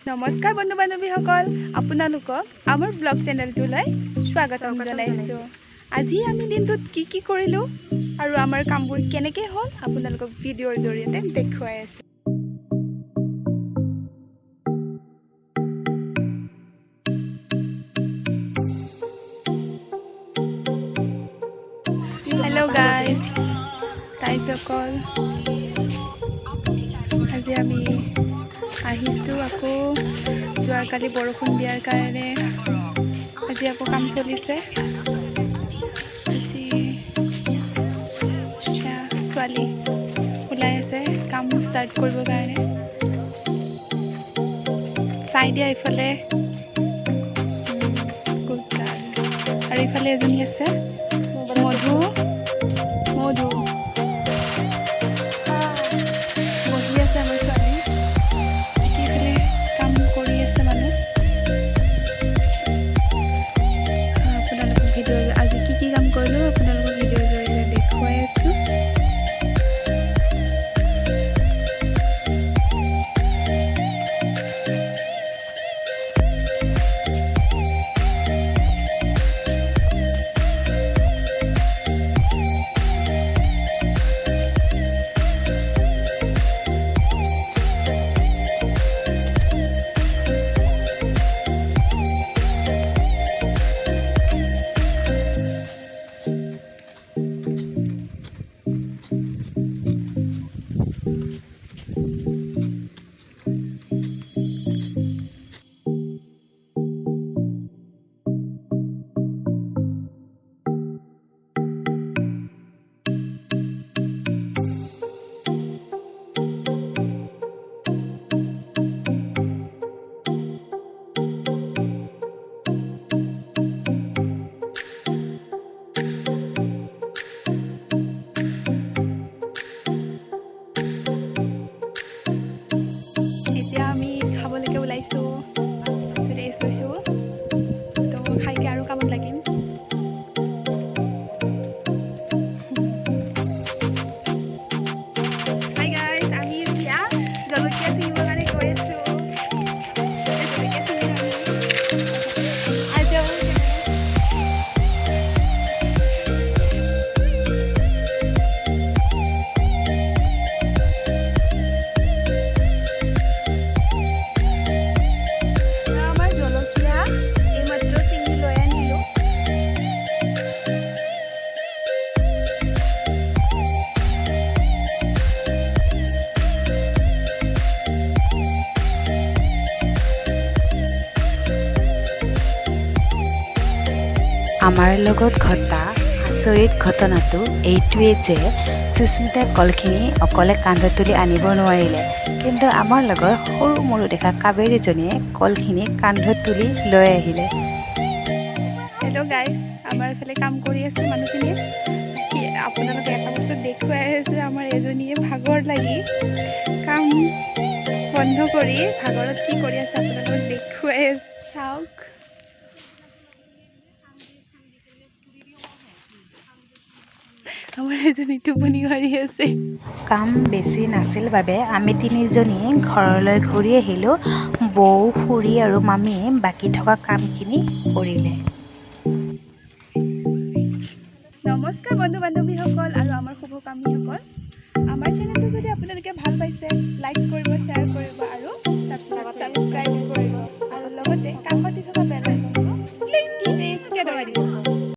নমস্কাৰ বন্ধু বান্ধৱীসকল, আপোনালোকক আমাৰ ব্লগ চেনেলটোলৈ স্বাগতম জনাইছোঁ। আজি আমি দিনটোত কি কৰিলোঁ আৰু আমাৰ কামবোৰ কেনেকৈ হ'ল আপোনালোকক ভিডিঅ'ৰ জৰিয়তে দেখুৱাই আছোঁ। হেল্ল' গাইজ, তাইসকল, আজি আমি আহিছোঁ আকৌ যোৱাকালি বৰষুণ দিয়াৰ কাৰণে আজি আকৌ কাম চলিছে। আজি ছোৱালী ওলাই আছে কাম ষ্টাৰ্ট কৰিবৰ কাৰণে। চাই দিয়া এইফালে আৰু এইফালে এজনী আছে মধু বহি আছে আমাৰ ছোৱালী। এইফালে কাম কৰি আছে মানুহ। আপোনালোকক ভিডিঅ' আজি কি কাম কৰিলোঁ আপোনালোকক ভিডিঅ'ৰ জৰিয়তে দেখুৱাই আছোঁ। এতিয়া আমি খাবলৈকে ওলাইছোঁ, ৰেষ্ট লৈছোঁ, তো খাইকৈ আৰু কামত লাগিম। হাই গাইজ, আমি এতিয়া জলকীয়া ছিঙিবৰ কাৰণে গৈ আছোঁ। জলকীয়া ছিঙিম আমি। আমাৰ লগত ঘটা আচৰিত ঘটনাটো এইটোৱেই যে সুস্মিতাই কলখিনি অকলে কান্ধত তুলি আনিব নোৱাৰিলে, কিন্তু আমাৰ লগৰ সৰু মৰু দেখা কাবেৰীজনীয়ে কলখিনি কান্ধত তুলি লৈ আহিলে। হেল্ল' গাইজ, আমাৰ এইফালে কাম কৰি আছে মানুহখিনিয়ে। আপোনালোকে এটা বস্তু দেখুৱাই আছে, আমাৰ এজনীয়ে ভাগৰ লাগি কাম বন্ধ কৰি ভাগৰত কি কৰি আছে আপোনালোকক দেখুৱাই আছে। চাওক, আমাৰ এজনী টোপনি মাৰি আছে। কাম বেছি নাছিল বাবে আমি তিনিজনী ঘৰলৈ ঘূৰি আহিলোঁ। বৌ, খুৰী আৰু মামীয়ে বাকী থকা কামখিনি কৰিলে। নমস্কাৰ বন্ধু বান্ধৱীসকল আৰু আমাৰ শুভকামীসকল, আমাৰ চেনেলটো যদি আপোনালোকে ভাল পাইছে লাইক কৰিব, শ্বেয়াৰ কৰিব আৰু ছাবস্ক্ৰাইব কৰিব আৰু লগতে কাষতে থকা বেল আইকনটো প্লিজ দবাই দিব।